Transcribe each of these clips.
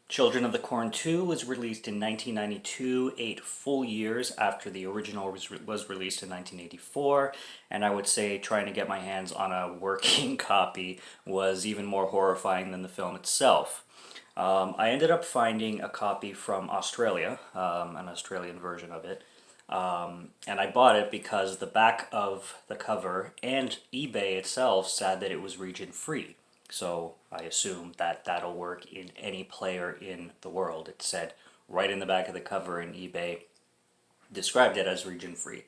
Children of the Corn 2 was released in 1992, 8 full years after the original was released in 1984, and I would say trying to get my hands on a working copy was even more horrifying than the film itself. I ended up finding a copy from Australia, an Australian version of it, and I bought it because the back of the cover and eBay itself said that it was region free. So I assume that that'll work in any player in the world. It said right in the back of the cover, and eBay described it as region free.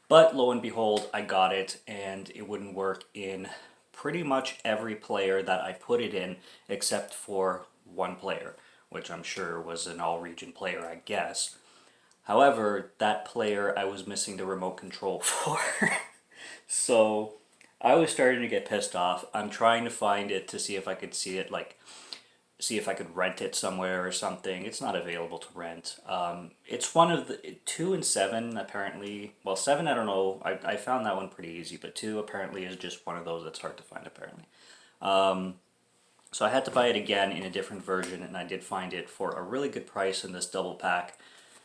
But lo and behold, I got it, and it wouldn't work in pretty much every player that I put it in except for one player, which I'm sure was an all region player, I guess. However, that player I was missing the remote control for. So I was starting to get pissed off. I'm trying to find it to see if I could see it, like, see if I could rent it somewhere or something. It's not available to rent. It's one of the 2 and 7 apparently. Well, 7 I don't know. I found that one pretty easy, but 2 apparently is just one of those that's hard to find apparently. So I had to buy it again in a different version, and I did find it for a really good price in this double pack.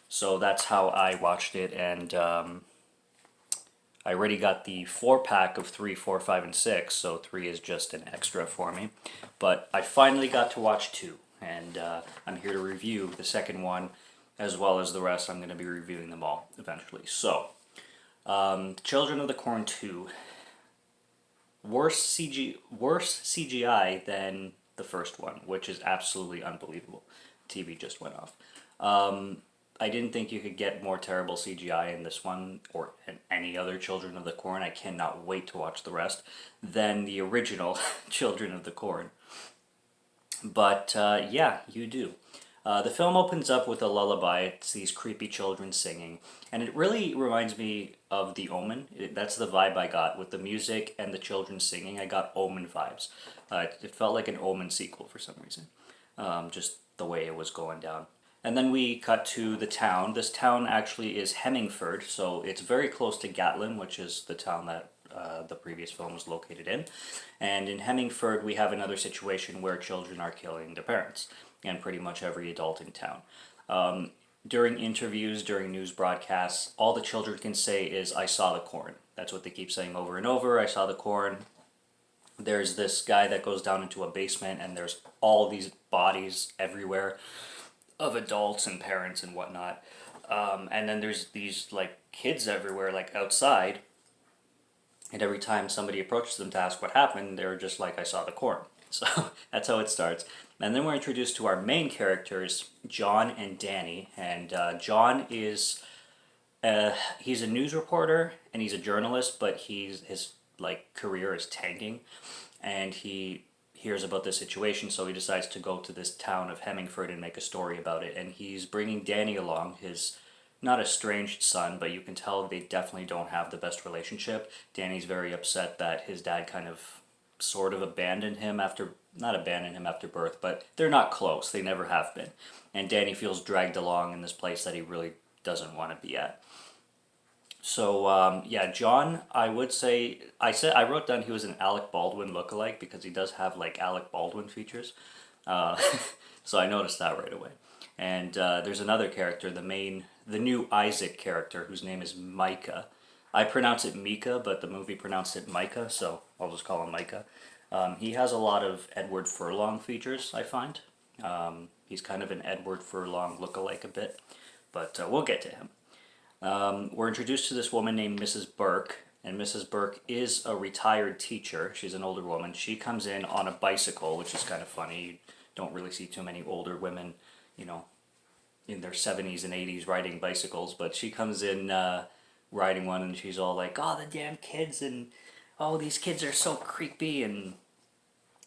So that's how I watched it, and I already got the 4-pack of 3, 4, 5, and 6, so 3 is just an extra for me. But I finally got to watch 2, and I'm here to review the second one, as well as the rest. I'm going to be reviewing them all eventually. So, Children of the Corn 2, worse CGI than the first one, which is absolutely unbelievable. TV just went off. I didn't think you could get more terrible CGI in this one, or in any other Children of the Corn. I cannot wait to watch the rest, than the original Children of the Corn. But yeah, you do. The film opens up with a lullaby. It's these creepy children singing, and it really reminds me of The Omen. That's the vibe I got with the music and the children singing. I got Omen vibes. It felt like an Omen sequel for some reason, just the way it was going down. And then we cut to the town. This town actually is Hemmingford, so it's very close to Gatlin, which is the town that the previous film was located in. And in Hemmingford, we have another situation where children are killing their parents, and pretty much every adult in town. During interviews, during news broadcasts, all the children can say is, "I saw the corn." That's what they keep saying over and over, "I saw the corn." There's this guy that goes down into a basement, and there's all these bodies everywhere of adults and parents and whatnot. And then there's these like kids everywhere, like outside. And every time somebody approaches them to ask what happened, they're just like, "I saw the corn." So that's how it starts. And then we're introduced to our main characters, John and Danny. And John is he's a news reporter and he's a journalist, but his like career is tanking, and he hears about this situation, so he decides to go to this town of Hemmingford and make a story about it. And he's bringing Danny along, his not estranged son, but you can tell they definitely don't have the best relationship. Danny's very upset that his dad kind of sort of abandoned him after, not abandoned him after birth, but they're not close. They never have been. And Danny feels dragged along in this place that he really doesn't want to be at. So yeah, John, I would say I wrote down he was an Alec Baldwin lookalike because he does have like Alec Baldwin features, uh, so I noticed that right away. And there's another character, the new Isaac character, whose name is Micah. I pronounce it Mika, but the movie pronounced it Micah, so I'll just call him Micah. He has a lot of Edward Furlong features, I find. He's kind of an Edward Furlong lookalike a bit, but we'll get to him. We're introduced to this woman named Mrs. Burke, and Mrs. Burke is a retired teacher. She's an older woman. She comes in on a bicycle, which is kind of funny. You don't really see too many older women, you know, in their 70s and 80s riding bicycles, but she comes in riding one, and she's all like, "Oh, the damn kids," and "Oh, these kids are so creepy," and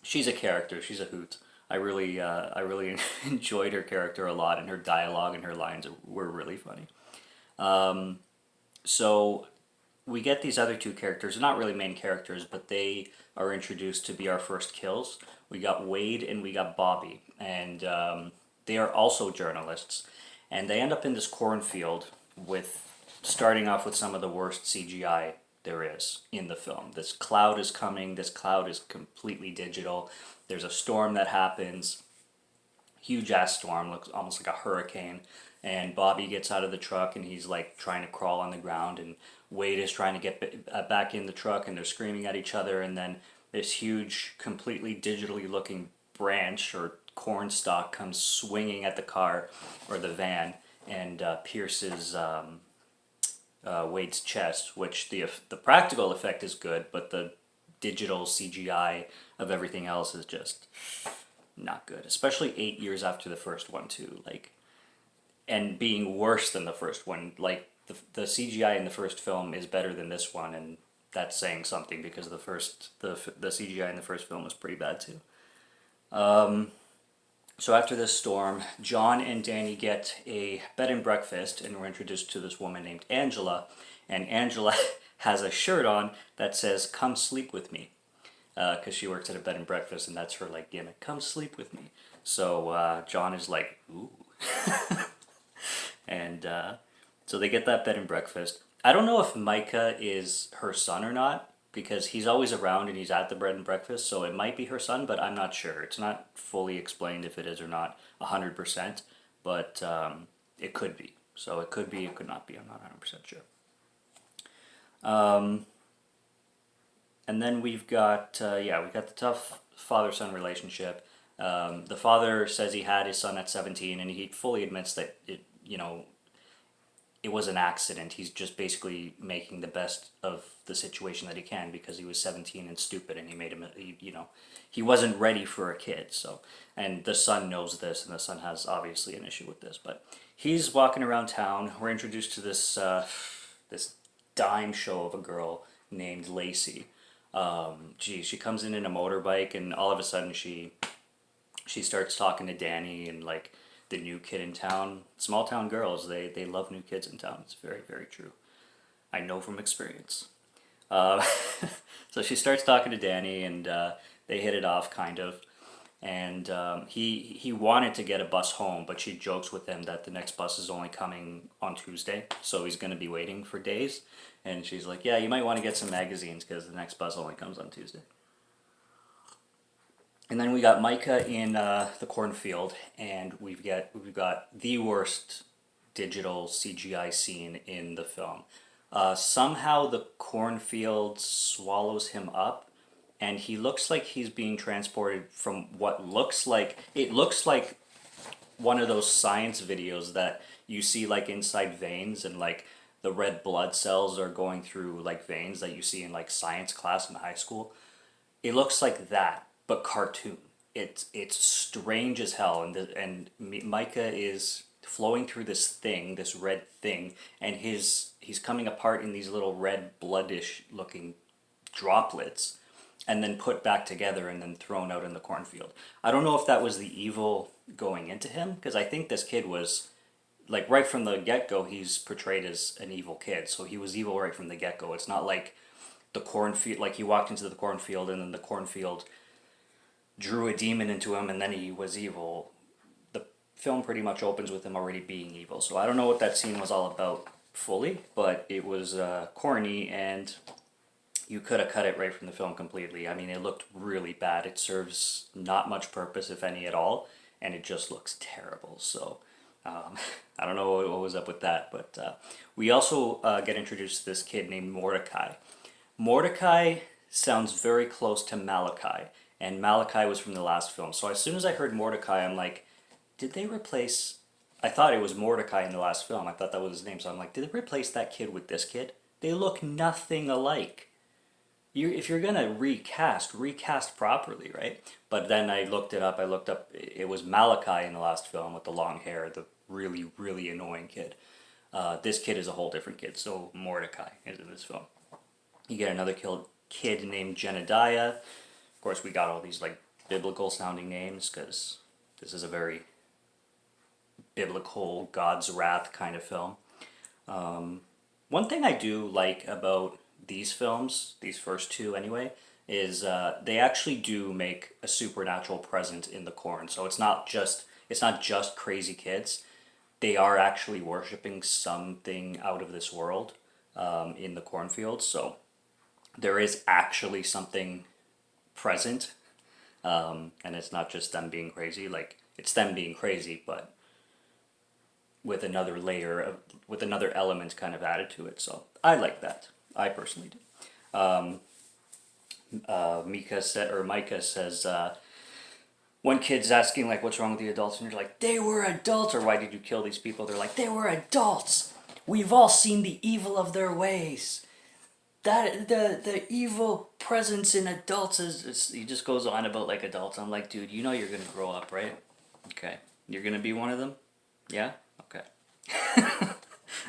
she's a character. She's a hoot. I really enjoyed her character a lot, and her dialogue and her lines were really funny. So we get these other two characters, not really main characters, but they are introduced to be our first kills. We got Wade and we got Bobby, and they are also journalists, and they end up in this cornfield with, starting off with some of the worst CGI there is in the film. This cloud is coming, this cloud is completely digital, there's a storm that happens, huge ass storm, looks almost like a hurricane. And Bobby gets out of the truck and he's like trying to crawl on the ground, and Wade is trying to get back in the truck, and they're screaming at each other. And then this huge, completely digitally looking branch or corn stalk comes swinging at the car or the van and pierces Wade's chest, which the practical effect is good, but the digital CGI of everything else is just not good. Especially 8 years after the first one too, like, and being worse than the first one. Like the CGI in the first film is better than this one, and that's saying something because the CGI in the first film was pretty bad too. So after this storm, John and Danny get a bed and breakfast, and we're introduced to this woman named Angela, and Angela has a shirt on that says "Come sleep with me," because she works at a bed and breakfast, and that's her like gimmick. Come sleep with me. So John is like, ooh, and so they get that bed and breakfast. I don't know if Micah is her son or not, because he's always around and he's at the bed and breakfast, so it might be her son, but I'm not sure. It's not fully explained if it is or not 100%, but it could be. So it could be, it could not be. I'm not 100% sure. And then we've got the tough father-son relationship. The father says he had his son at 17, and he fully admits that it was an accident. He's just basically making the best of the situation that he can because he was 17 and stupid, and he wasn't ready for a kid. So, and the son knows this, and the son has obviously an issue with this. But he's walking around town. We're introduced to this this dime show of a girl named Lacey. She comes in a motorbike, and all of a sudden she starts talking to Danny and like the new kid in town. Small town girls, they love new kids in town. It's very, very true. I know from experience. So she starts talking to Danny, and they hit it off kind of. And he wanted to get a bus home, but she jokes with him that the next bus is only coming on Tuesday, so he's going to be waiting for days. And she's like, yeah, you might want to get some magazines because the next bus only comes on Tuesday. And then we got Micah in the cornfield, and we've got the worst digital CGI scene in the film. Somehow the cornfield swallows him up, and he looks like he's being transported from what looks like one of those science videos that you see like inside veins, and like the red blood cells are going through like veins that you see in like science class in high school. It looks like that, but cartoon. It's strange as hell, and Micah is flowing through this red thing, and he's coming apart in these little red bloodish looking droplets, and then put back together and then thrown out in the cornfield. I don't know if that was the evil going into him, because I think this kid was like right from the get-go he's portrayed as an evil kid, so he was evil right from the get-go. It's not like the cornfield, like he walked into the cornfield and then the cornfield drew a demon into him and then he was evil. The film pretty much opens with him already being evil, so I don't know what that scene was all about fully, but it was corny, and you could have cut it right from the film completely. I mean, it looked really bad. It serves not much purpose, if any at all, and it just looks terrible. So I don't know what was up with that, but we also get introduced to this kid named Mordecai. Mordecai sounds very close to Malachi, and Malachi was from the last film. So as soon as I heard Mordecai, I'm like, did they replace... I thought it was Mordecai in the last film. I thought that was his name, so I'm like, did they replace that kid with this kid? They look nothing alike. If you're going to recast properly, right? But then I looked it up. It was Malachi in the last film with the long hair, the really, really annoying kid. This kid is a whole different kid, so Mordecai is in this film. You get another kid named Jedediah. Of course, we got all these like biblical sounding names because this is a very biblical, God's wrath kind of film. One thing I do like about these films, these first two anyway, is they actually do make a supernatural presence in the corn. So it's not just crazy kids. They are actually worshiping something out of this world in the cornfield. So there is actually something present, and it's not just them being crazy. Like it's them being crazy, but with another layer of, with another element kind of added to it. So I like that. I personally do. Micah says, one kid's asking like, "What's wrong with the adults?" And you're like, "They were adults," or "Why did you kill these people?" They're like, "They were adults. We've all seen the evil of their ways. That the evil presence in adults he just goes on about like adults. I'm like, dude, you know you're gonna grow up, right? Okay, you're gonna be one of them. Yeah. Okay.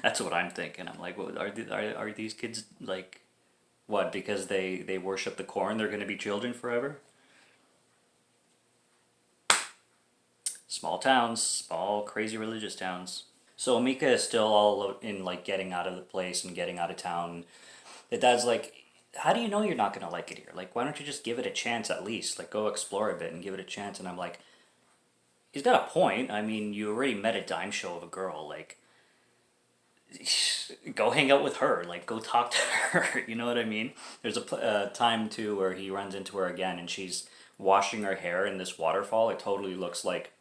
That's what I'm thinking. I'm like, what are these kids like? What, because they worship the corn, they're gonna be children forever? Small towns, small crazy religious towns. So Mika is still all in like getting out of the place and getting out of town. The dad's like, "How do you know you're not gonna like it here? Like, why don't you just give it a chance at least? Like, go explore a bit and give it a chance." And I'm like, he's got a point. I mean, you already met a dime show of a girl. Like, go hang out with her. Like, go talk to her. You know what I mean? There's a time too where he runs into her again, and she's washing her hair in this waterfall. It totally looks like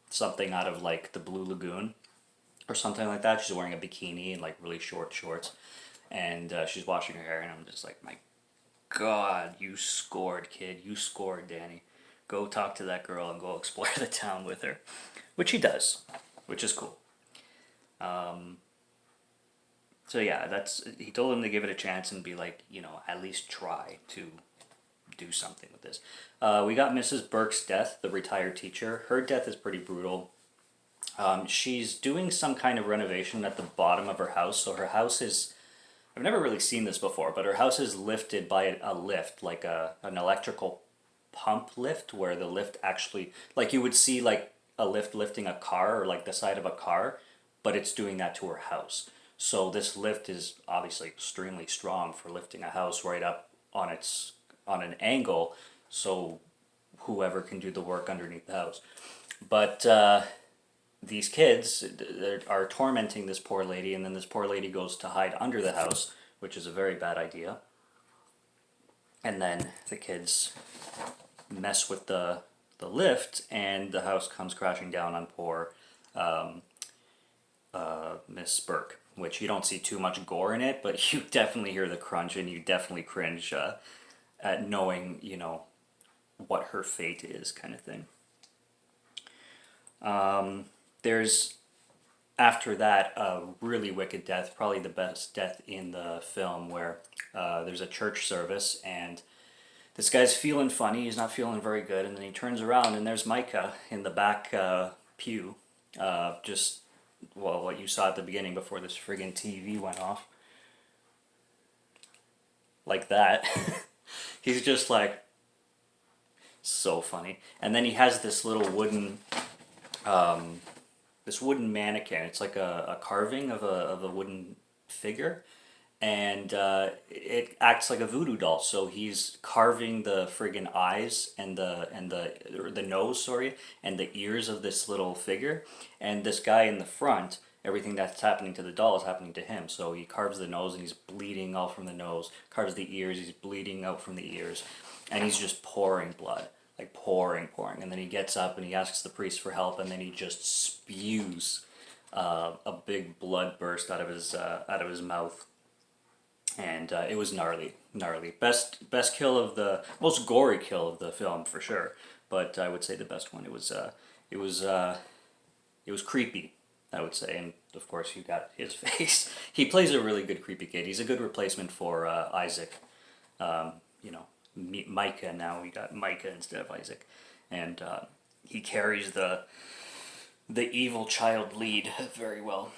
something out of like the Blue Lagoon or something like that. She's wearing a bikini and like really short shorts, and she's washing her hair, and I'm just like, my God, you scored, kid. You scored, Danny. Go talk to that girl and go explore the town with her, which he does, which is cool. So yeah, he told him to give it a chance and be like, at least try to do something with this. We got Mrs. Burke's death, the retired teacher. Her death is pretty brutal. She's doing some kind of renovation at the bottom of her house. So her house is, I've never really seen this before, but her house is lifted by a lift, like an electrical pump lift, where the lift actually, like you would see like a lift lifting a car or like the side of a car, but it's doing that to her house. So this lift is obviously extremely strong for lifting a house right up on an angle, so whoever can do the work underneath the house. But these kids are tormenting this poor lady, and then this poor lady goes to hide under the house, which is a very bad idea. And then the kids mess with the lift, and the house comes crashing down on poor Miss Burke, which you don't see too much gore in it, but you definitely hear the crunch, and you definitely cringe at knowing, what her fate is, kind of thing. There's, after that, a really wicked death, probably the best death in the film, where there's a church service, and this guy's feeling funny, he's not feeling very good, and then he turns around, and there's Micah in the back pew, just, well, what you saw at the beginning before this friggin' TV went off. Like that. He's just like, so funny. And then he has this little wooden mannequin. It's like a carving of a wooden figure, and it acts like a voodoo doll. So he's carving the friggin' eyes and the nose, sorry, and the ears of this little figure. And this guy in the front, everything that's happening to the doll is happening to him. So he carves the nose and he's bleeding out from the nose. Carves the ears, he's bleeding out from the ears, and he's just pouring blood. Like pouring, and then he gets up and he asks the priest for help, and then he just spews a big blood burst out of his mouth, and it was gnarly. Best kill of the most gory kill of the film for sure, but I would say the best one. It was creepy, I would say, and of course you got his face. He plays a really good creepy kid. He's a good replacement for Isaac. Micah now. We got Micah instead of Isaac, and he carries the evil child lead very well.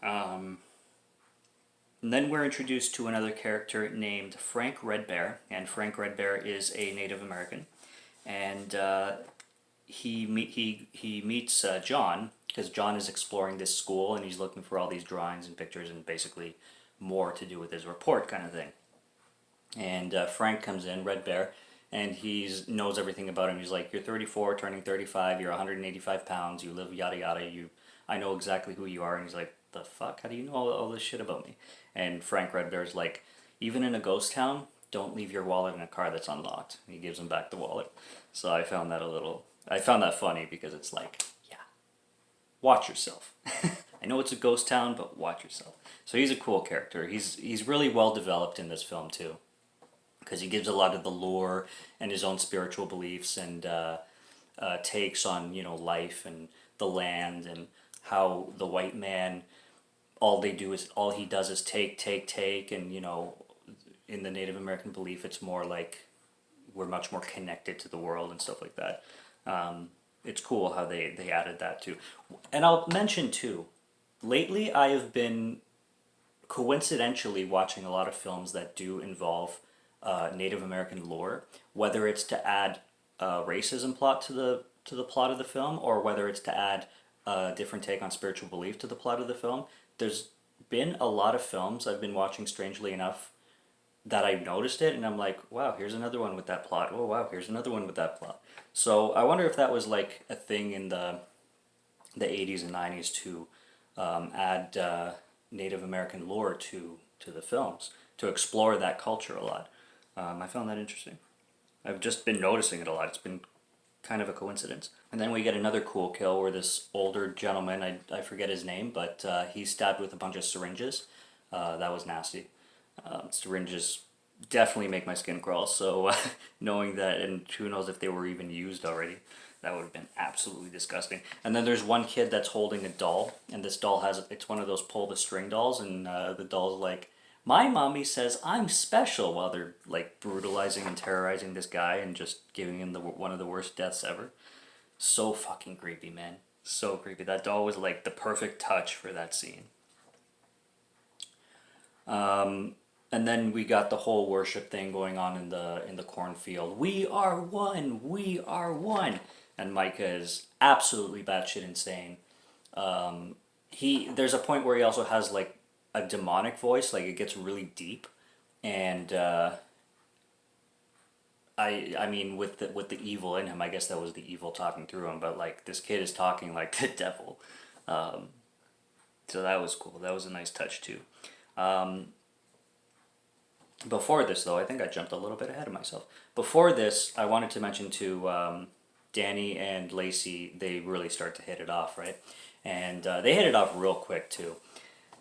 And then we're introduced to another character named Frank Redbear, and Frank Redbear is a Native American, and he meets John, because John is exploring this school and he's looking for all these drawings and pictures and basically more to do with his report kind of thing. And Frank comes in, Redbear, and he knows everything about him. He's like, "You're 34, turning 35, you're 185 pounds, you live yada yada, I know exactly who you are." And he's like, "The fuck? How do you know all this shit about me?" And Frank Redbear's like, "Even in a ghost town, don't leave your wallet in a car that's unlocked." And he gives him back the wallet. So I found that a I found that funny because it's like, yeah, watch yourself. I know it's a ghost town, but watch yourself. So he's a cool character. He's really well developed in this film too, because he gives a lot of the lore and his own spiritual beliefs and takes on life and the land and how the white man all he does is take and in the Native American belief it's more like we're much more connected to the world and stuff like that. It's cool how they added that too. And I'll mention too, lately I have been coincidentally watching a lot of films that do involve Native American lore, whether it's to add racism plot to the plot of the film, or whether it's to add a different take on spiritual belief to the plot of the film. There's been a lot of films I've been watching, strangely enough, that I've noticed it, and I'm like, wow, here's another one with that plot. Oh wow, here's another one with that plot. So I wonder if that was like a thing in the 80s and 90s to add Native American lore to the films, to explore that culture a lot. I found that interesting. I've just been noticing it a lot. It's been kind of a coincidence. And then we get another cool kill where this older gentleman, I forget his name, but he's stabbed with a bunch of syringes. That was nasty. Syringes definitely make my skin crawl, so knowing that, and who knows if they were even used already, that would have been absolutely disgusting. And then there's one kid that's holding a doll, and this doll it's one of those pull the string dolls, and the doll's like, my mommy says I'm special, while they're like brutalizing and terrorizing this guy and just giving him one of the worst deaths ever. So fucking creepy, man. So creepy. That doll was like the perfect touch for that scene. And then we got the whole worship thing going on in the cornfield. We are one. We are one. And Micah is absolutely batshit insane. There's a point where he also has like a demonic voice, like it gets really deep, and I mean with the evil in him, I guess that was the evil talking through him. But like this kid is talking like the devil. So that was cool. That was a nice touch too. Before this, though, I think I jumped a little bit ahead of myself. Before this, I wanted to mention to Danny and Lacey, they really start to hit it off, right? And they hit it off real quick, too.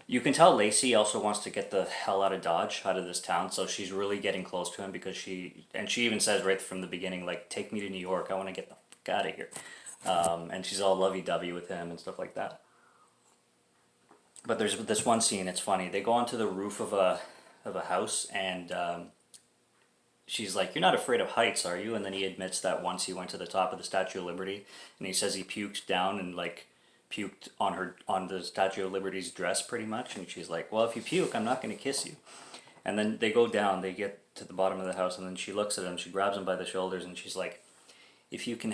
You can tell Lacey also wants to get the hell out of Dodge, out of this town, so she's really getting close to him because she even says right from the beginning, like, take me to New York, I want to get the fuck out of here. And she's all lovey-dovey with him and stuff like that. But there's this one scene, it's funny. They go onto the roof of a house, and she's like, you're not afraid of heights, are you? And then he admits that once he went to the top of the Statue of Liberty, and he says he puked down and like puked on the Statue of Liberty's dress pretty much, and she's like, well, if you puke, I'm not going to kiss you. And then they go down, they get to the bottom of the house, and then she looks at him, she grabs him by the shoulders, and she's like, if you can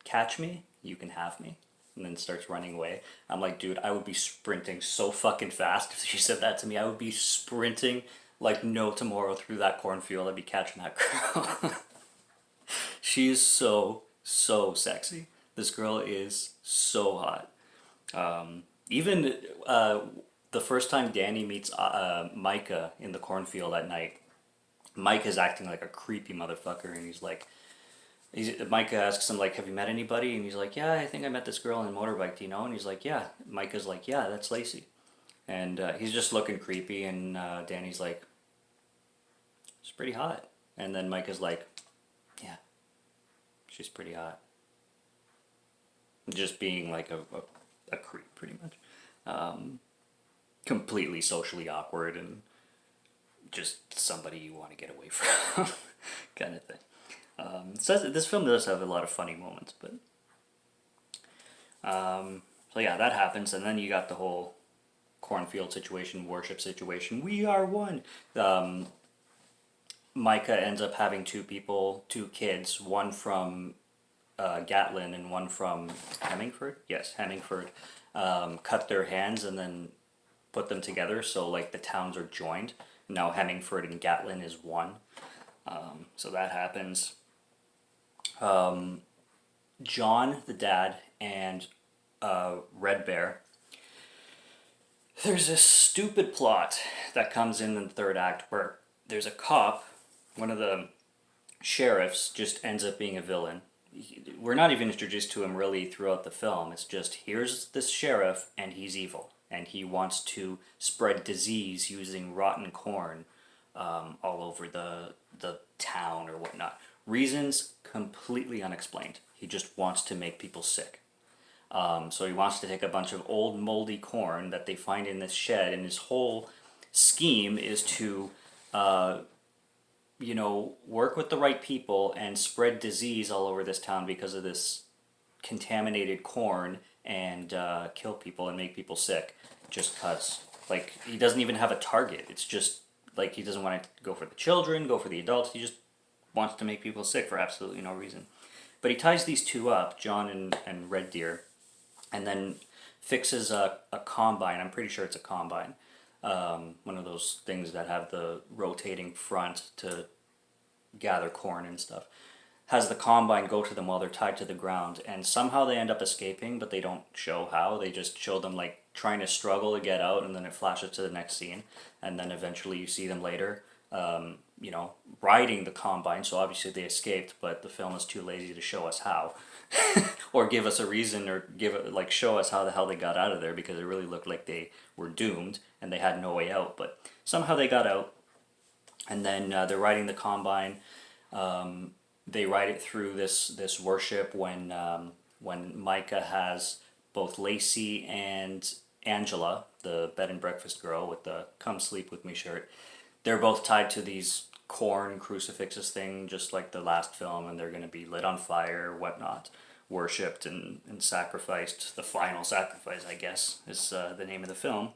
catch me, you can have me. And then starts running away. I'm like, dude, I would be sprinting so fucking fast if she said that to me. I would be sprinting like no tomorrow through that cornfield. I'd be catching that girl. She is so sexy. This girl is so hot. Even the first time Danny meets Micah in the cornfield at night, Micah's acting like a creepy motherfucker, and he's like, Micah asks him, like, have you met anybody? And he's like, yeah, I think I met this girl on a motorbike, do you know? And he's like, yeah. Micah's like, yeah, that's Lacey. And he's just looking creepy, and Danny's like, she's pretty hot. And then Micah's like, yeah, she's pretty hot. Just being like a creep, pretty much. Completely socially awkward and just somebody you want to get away from kind of thing. So this film does have a lot of funny moments, but so yeah, that happens, and then you got the whole cornfield situation, worship situation. We are one. Micah ends up having two kids, one from Gatlin and one from Hemingford. Yes, Hemingford. Cut their hands and then put them together, so like the towns are joined. Now Hemingford and Gatlin is one. So that happens. John, the dad, and Redbear. There's this stupid plot that comes in the third act where there's a cop, one of the sheriffs, just ends up being a villain, we're not even introduced to him really throughout the film. It's just here's this sheriff and he's evil and he wants to spread disease using rotten corn all over the town or whatnot. Reasons completely unexplained. He just wants to make people sick. So he wants to take a bunch of old moldy corn that they find in this shed, and his whole scheme is to work with the right people and spread disease all over this town because of this contaminated corn and kill people and make people sick just cause. Like, he doesn't even have a target. It's just, like, he doesn't want to go for the children, go for the adults. He just wants to make people sick for absolutely no reason. But he ties these two up, John and Redbear, and then fixes a combine. I'm pretty sure it's a combine. One of those things that have the rotating front to gather corn and stuff. Has the combine go to them while they're tied to the ground, and somehow they end up escaping, but they don't show how. They just show them like trying to struggle to get out, and then it flashes to the next scene, and then eventually you see them later, riding the combine. So obviously they escaped, but the film is too lazy to show us how, or give us a reason, or show us how the hell they got out of there, because it really looked like they were doomed and they had no way out. But somehow they got out, and then they're riding the combine. They ride it through this worship when Micah has both Lacey and Angela, the bed and breakfast girl with the "come sleep with me" shirt. They're both tied to these corn crucifixes thing, just like the last film, and they're going to be lit on fire, whatnot, worshipped and sacrificed. The final sacrifice, I guess, is the name of the film.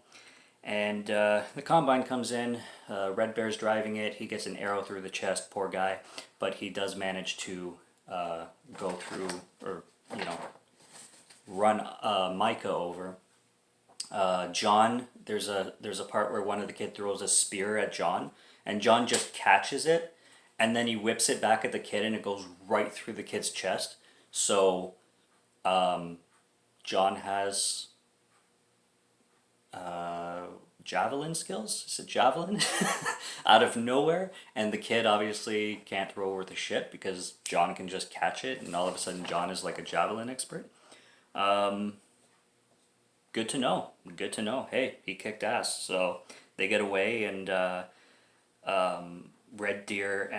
And the combine comes in, Redbear's driving it, he gets an arrow through the chest, poor guy, but he does manage to go through, or, run Micah over. John, there's a part where one of the kid throws a spear at John, and John just catches it, and then he whips it back at the kid, and it goes right through the kid's chest. So, John has javelin skills. Is it javelin? Out of nowhere, and the kid obviously can't throw worth a shit because John can just catch it, and all of a sudden John is like a javelin expert. Good to know. Good to know. Hey, he kicked ass. So they get away, and Redbear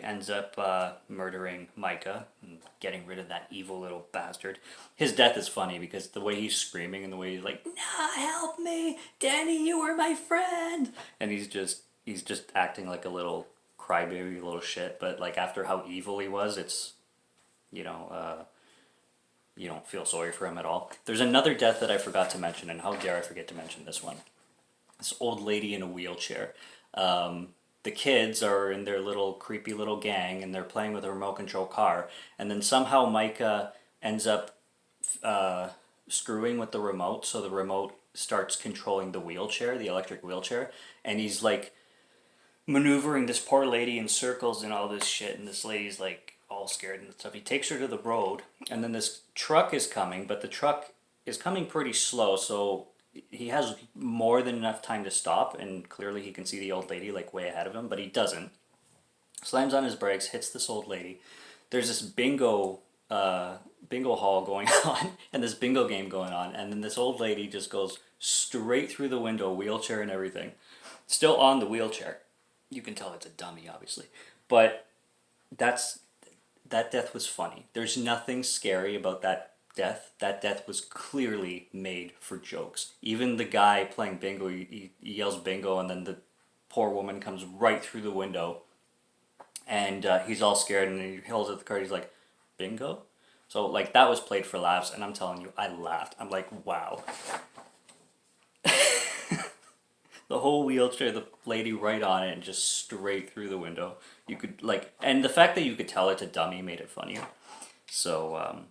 ends up murdering Micah and getting rid of that evil little bastard. His death is funny because the way he's screaming and the way he's like, "Nah, help me, Danny, you were my friend," and he's just acting like a little crybaby little shit. But like after how evil he was, it's you don't feel sorry for him at all. There's another death that I forgot to mention, and how dare I forget to mention this one. This old lady in a wheelchair. The kids are in their little creepy little gang, and they're playing with a remote control car, and then somehow Micah ends up screwing with the remote, so the remote starts controlling the wheelchair, the electric wheelchair, and he's like maneuvering this poor lady in circles and all this shit, and this lady's like all scared and stuff. He takes her to the road, and then this truck is coming, but the truck is coming pretty slow, so he has more than enough time to stop, and clearly he can see the old lady like way ahead of him, but he doesn't. Slams on his brakes, hits this old lady. There's this bingo hall going on, and this bingo game going on, and then this old lady just goes straight through the window, wheelchair and everything. Still on the wheelchair. You can tell it's a dummy, obviously. But that death was funny. There's nothing scary about that death. That death was clearly made for jokes. Even the guy playing bingo, he yells bingo, and then the poor woman comes right through the window, and he's all scared, and he holds up the card. He's like, bingo? So like that was played for laughs, and I'm telling you, I laughed. I'm like, wow. The whole wheelchair, the lady right on it, and just straight through the window. You could and the fact that you could tell it's a dummy made it funnier. So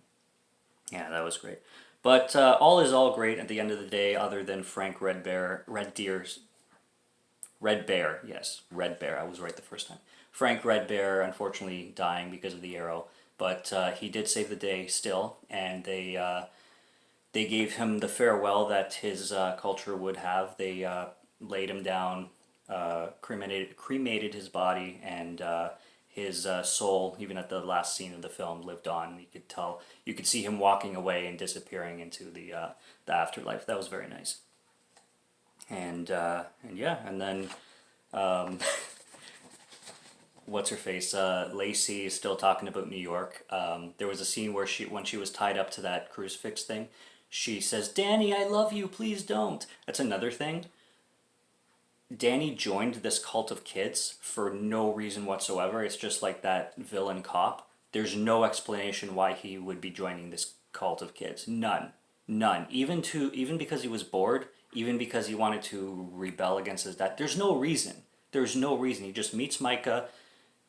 yeah, that was great. But all is all great at the end of the day, other than Redbear, yes, Redbear, I was right the first time. Frank Redbear, unfortunately, dying because of the arrow, but he did save the day still, and they gave him the farewell that his culture would have. They laid him down, cremated his body, and his soul, even at the last scene of the film, lived on. You could see him walking away and disappearing into the afterlife. That was very nice. And yeah, and then what's her face? Lacey is still talking about New York. There was a scene where when she was tied up to that crucifix thing, she says, "Danny, I love you. Please don't." That's another thing. Danny joined this cult of kids for no reason whatsoever. It's just like that villain cop. There's no explanation why he would be joining this cult of kids. None. None. Even because he was bored, even because he wanted to rebel against his dad. There's no reason. There's no reason. He just meets Micah.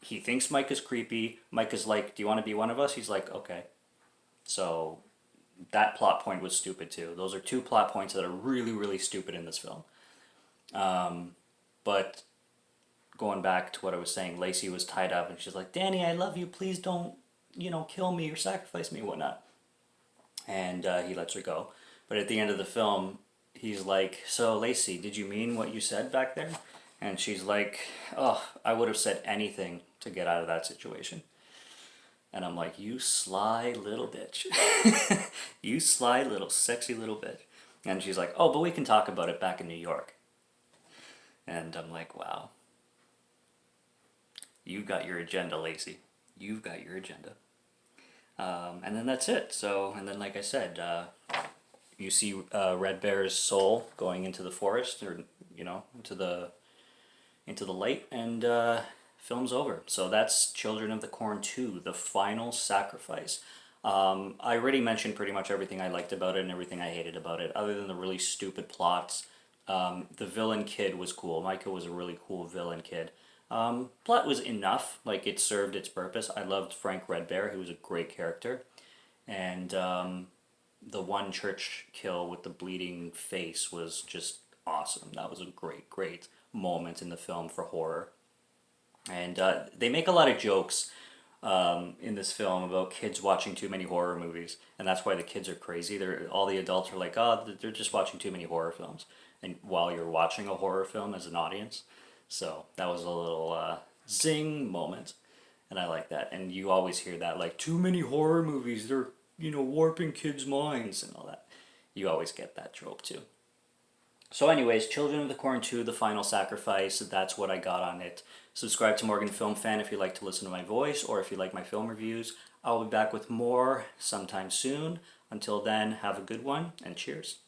He thinks Micah's creepy. Micah's like, "Do you want to be one of us?" He's like, "Okay." So that plot point was stupid too. Those are two plot points that are really, really stupid in this film. But going back to what I was saying, Lacey was tied up and she's like, "Danny, I love you. Please don't, kill me or sacrifice me and whatnot." And he lets her go. But at the end of the film, he's like, "So Lacey, did you mean what you said back there?" And she's like, "Oh, I would have said anything to get out of that situation." And I'm like, "You sly little bitch." You sly little sexy little bitch. And she's like, "Oh, but we can talk about it back in New York." And I'm like, wow. You've got your agenda, Lacey. You've got your agenda. And then that's it. So, and then like I said, you see Redbear's soul going into the forest, or into the light, and film's over. So that's Children of the Corn 2, The Final Sacrifice. I already mentioned pretty much everything I liked about it and everything I hated about it, other than the really stupid plots. The villain kid was cool. Micah was a really cool villain kid. Plot was enough, like it served its purpose. I loved Frank Redbear, he was a great character. And the one church kill with the bleeding face was just awesome. That was a great, great moment in the film for horror. And they make a lot of jokes in this film about kids watching too many horror movies, and that's why the kids are crazy. All the adults are like, "Oh, they're just watching too many horror films," and while you're watching a horror film as an audience. So that was a little zing moment, and I like that. And you always hear that, like, "Too many horror movies, they're warping kids' minds," and all that. You always get that trope too. So anyways, Children of the Corn 2, The Final Sacrifice, that's what I got on it. Subscribe to Morgan Film Fan if you like to listen to my voice, or if you like my film reviews. I'll be back with more sometime soon. Until then, have a good one, and cheers.